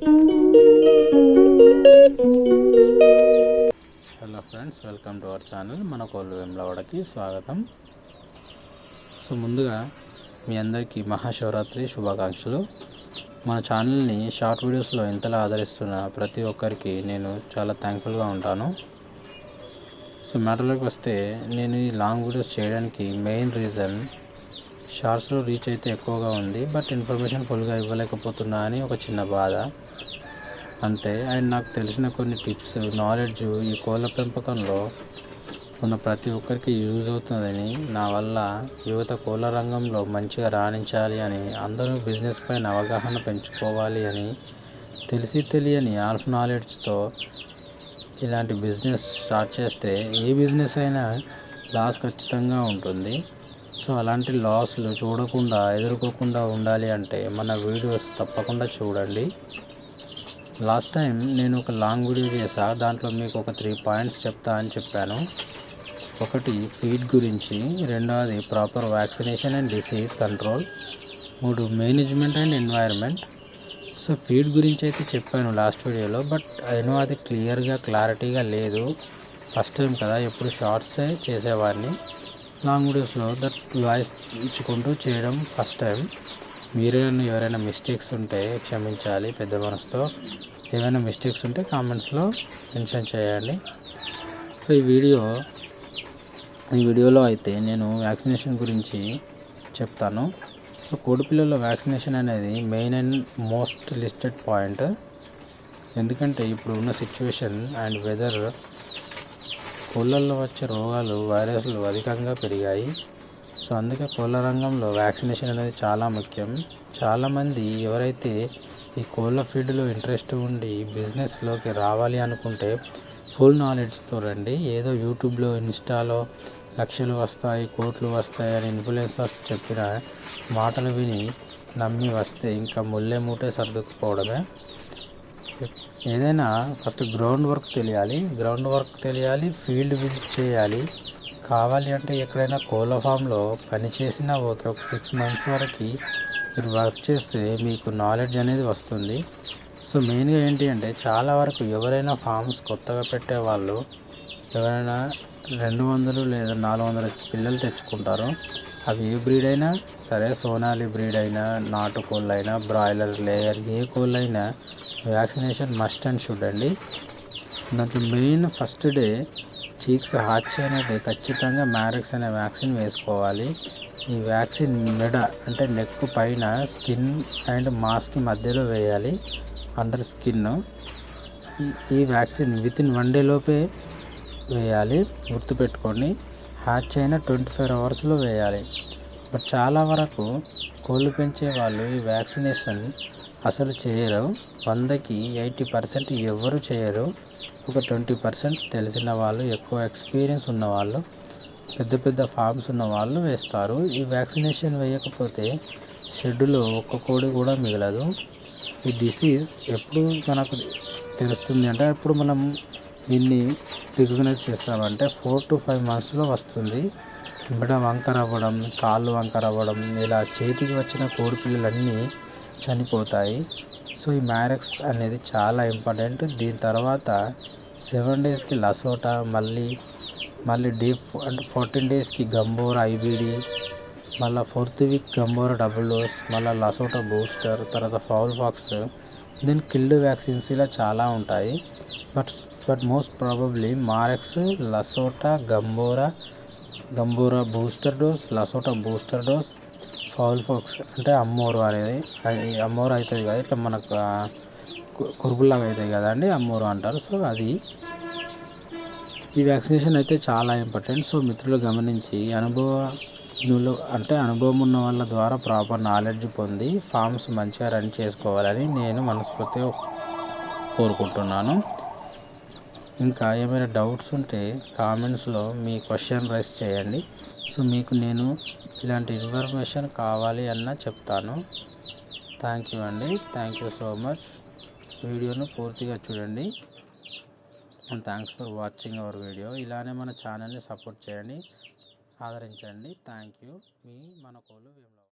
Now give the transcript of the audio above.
Hello friends, welcome to our channel మన కోళ్ళు వేములవాడకి స్వాగతం. సో ముందుగా మీ అందరికీ మహాశివరాత్రి శుభాకాంక్షలు. మన ఛానల్ని షార్ట్ వీడియోస్లో ఎంతలా ఆదరిస్తున్న ప్రతి ఒక్కరికి నేను చాలా థ్యాంక్ఫుల్గా ఉంటాను. సో మ్యాటర్లోకి వస్తే, నేను ఈ లాంగ్ వీడియోస్ చేయడానికి మెయిన్ రీజన్, షార్ట్స్లో రీచ్ అయితే ఎక్కువగా ఉంది, బట్ ఇన్ఫర్మేషన్ ఫుల్గా ఇవ్వలేకపోతున్నా అని ఒక చిన్న బాధ అంతే. అండ్ నాకు తెలిసిన కొన్ని టిప్స్, నాలెడ్జ్ ఈ కోళ్ళ పెంపకంలో ఉన్న ప్రతి ఒక్కరికి యూజ్ అవుతుందని, నా వల్ల యువత కోళ్ళ రంగంలో మంచిగా రాణించాలి అని, అందరూ బిజినెస్ పైన అవగాహన పెంచుకోవాలి అని, తెలిసి తెలియని హాల్ఫ్ నాలెడ్జ్తో ఇలాంటి బిజినెస్ స్టార్ట్ చేస్తే ఏ బిజినెస్ అయినా లాస్ ఖచ్చితంగా ఉంటుంది. సో అలాంటి లాస్లు చూడకుండా, ఎదుర్కోకుండా ఉండాలి అంటే మన వీడియోస్ తప్పకుండా చూడండి. లాస్ట్ టైం నేను ఒక లాంగ్ వీడియో చేశా, దాంట్లో మీకు ఒక 3 పాయింట్స్ చెప్తా అని చెప్పాను. ఒకటి ఫీడ్ గురించి, రెండవది proper vaccination and disease control, 3 management and environment. So feed గురించి అయితే చెప్పాను లాస్ట్ వీడియోలో, బట్ అయినో అది క్లారిటీగా లేదు. ఫస్ట్ టైం కదా, ఎప్పుడు షార్ట్సే చేసేవాడిని. లాంగ్ వీడియోస్లో దట్ వాయిస్ ఇచ్చుకుంటూ చేయడం ఫస్ట్ టైం. మీరు ఎవరైనా మిస్టేక్స్ ఉంటే క్షమించాలి పెద్ద మనసుతో. ఏమైనా మిస్టేక్స్ ఉంటే కామెంట్స్లో మెన్షన్ చేయండి. సో ఈ వీడియోలో అయితే నేను వ్యాక్సినేషన్ గురించి చెప్తాను. సో కోడిపిల్లల వ్యాక్సినేషన్ అనేది main and most listed point. ఎందుకంటే ఇప్పుడు ఉన్న సిచ్యువేషన్ అండ్ వెదర్, కోళ్ళల్లో వచ్చే రోగాలు, వైరస్లు అధికంగా పెరిగాయి. సో అందుకే కోళ్ళ రంగంలో వ్యాక్సినేషన్ అనేది చాలా ముఖ్యం. చాలామంది ఎవరైతే ఈ కోళ్ళ ఫీల్డ్లో ఇంట్రెస్ట్ ఉండి బిజినెస్లోకి రావాలి అనుకుంటే ఫుల్ నాలెడ్జ్తో రండి. ఏదో యూట్యూబ్లో, ఇన్స్టాలో లక్షలు వస్తాయి, కోట్లు వస్తాయి అని ఇన్ఫ్లుయెన్సర్స్ చెప్పిన మాటలు విని నమ్మి వస్తే ఇంకా ముల్లే మూటే సర్దుకుపోవడమే. ఏదైనా ఫస్ట్ గ్రౌండ్ వర్క్ తెలియాలి, ఫీల్డ్ విజిట్ చేయాలి. కావాలి అంటే ఎక్కడైనా కోళ్ళ ఫామ్లో పనిచేసిన ఒక 6 months వరకు మీరు వర్క్ చేస్తే మీకు నాలెడ్జ్ అనేది వస్తుంది. సో మెయిన్గా ఏంటి అంటే, చాలా వరకు ఎవరైనా ఫామ్స్ కొత్తగా పెట్టేవాళ్ళు ఎవరైనా 200 లేదా 400 పిల్లలు తెచ్చుకుంటారు. అవి ఏ బ్రీడ్ అయినా సరే, సోనాలి బ్రీడ్ అయినా, నాటు కోళ్ళు అయినా, బ్రాయిలర్, లేయర్, ఏ కోళ్ళు అయినా వ్యాక్సినేషన్ మస్ట్ అండ్ షుడ్ అండి. దాంట్లో main first day cheeks hatch అయిన డే ఖచ్చితంగా మ్యారెక్స్ అనే వ్యాక్సిన్ వేసుకోవాలి. ఈ వ్యాక్సిన్ మెడ అంటే నెక్ పైన స్కిన్ అండ్ మాస్కి మధ్యలో వేయాలి, అండర్ స్కిన్. ఈ వ్యాక్సిన్ వితిన్ 1 day లోపే వేయాలి, గుర్తుపెట్టుకోండి. హ్యాచ్ అయిన 24 hours వేయాలి. బట్ చాలా వరకు కోళ్ళు పెంచే వాళ్ళు ఈ వ్యాక్సినేషన్ అసలు చేయరు. 100కి 80% ఎవరు చేయరు. ఒక 20% తెలిసిన వాళ్ళు, ఎక్కువ ఎక్స్పీరియన్స్ ఉన్నవాళ్ళు, పెద్ద పెద్ద ఫార్మ్స్ ఉన్న వాళ్ళు వేస్తారు. ఈ వ్యాక్సినేషన్ వేయకపోతే షెడ్యూలో ఒక్క కోడి కూడా మిగలదు. ఈ డిసీజ్ ఎప్పుడు మనకు తెలుస్తుంది అంటే, ఇప్పుడు మనం దీన్ని రికగ్నైజ్ చేస్తామంటే 4 to 5 months వస్తుంది. మెడ వంకర అవ్వడం, కాళ్ళు వంకర అవ్వడం, ఇలా చేతికి వచ్చిన కోడి పిల్లలన్నీ చనిపోతాయి. సో ఈ మ్యారెక్స్ అనేది చాలా ఇంపార్టెంట్. దీని తర్వాత 7 daysకి లసోటా, మళ్ళీ డీప్ అంటే 14 daysకి గంబోరా ఐబీడీ, మళ్ళీ 4th week Gumboro double dose, మళ్ళీ లసోటా బూస్టర్, తర్వాత fowl pox, then killed vaccines, ఇలా చాలా ఉంటాయి. But most probably Marek's, LaSota, Gumboro booster dose, LaSota booster dose, fowl pox అంటే అమ్మోరు అనేది, అమ్మోరు అవుతుంది కదా, ఇట్లా మనకు కురుగులాగా అవుతాయి కదండి, అమ్మోరు అంటారు. సో అది ఈ వ్యాక్సినేషన్ అయితే చాలా ఇంపార్టెంట్. సో మిత్రులు గమనించి, అనుభవం ఉన్న వాళ్ళ ద్వారా ప్రాపర్ నాలెడ్జ్ పొంది ఫామ్స్ మంచిగా రన్ చేసుకోవాలని నేను మనస్ఫూర్తిగా కోరుకుంటున్నాను. ఇంకా ఏమైనా డౌట్స్ ఉంటే కామెంట్స్లో మీ క్వశ్చన్ రైస్ చేయండి. సో మీకు నేను ఇలాంటి ఇన్ఫర్మేషన్ కావాలి అన్నా చెప్తాను. థ్యాంక్ యూ అండి, థ్యాంక్ యూ సో మచ్. వీడియోను పూర్తిగా చూడండి. And thanks for watching our video. ఇలానే మన ఛానల్ని సపోర్ట్ చేయండి, ఆదరించండి. Thank you. మీ మన కోళ్ళు వేములవాడ.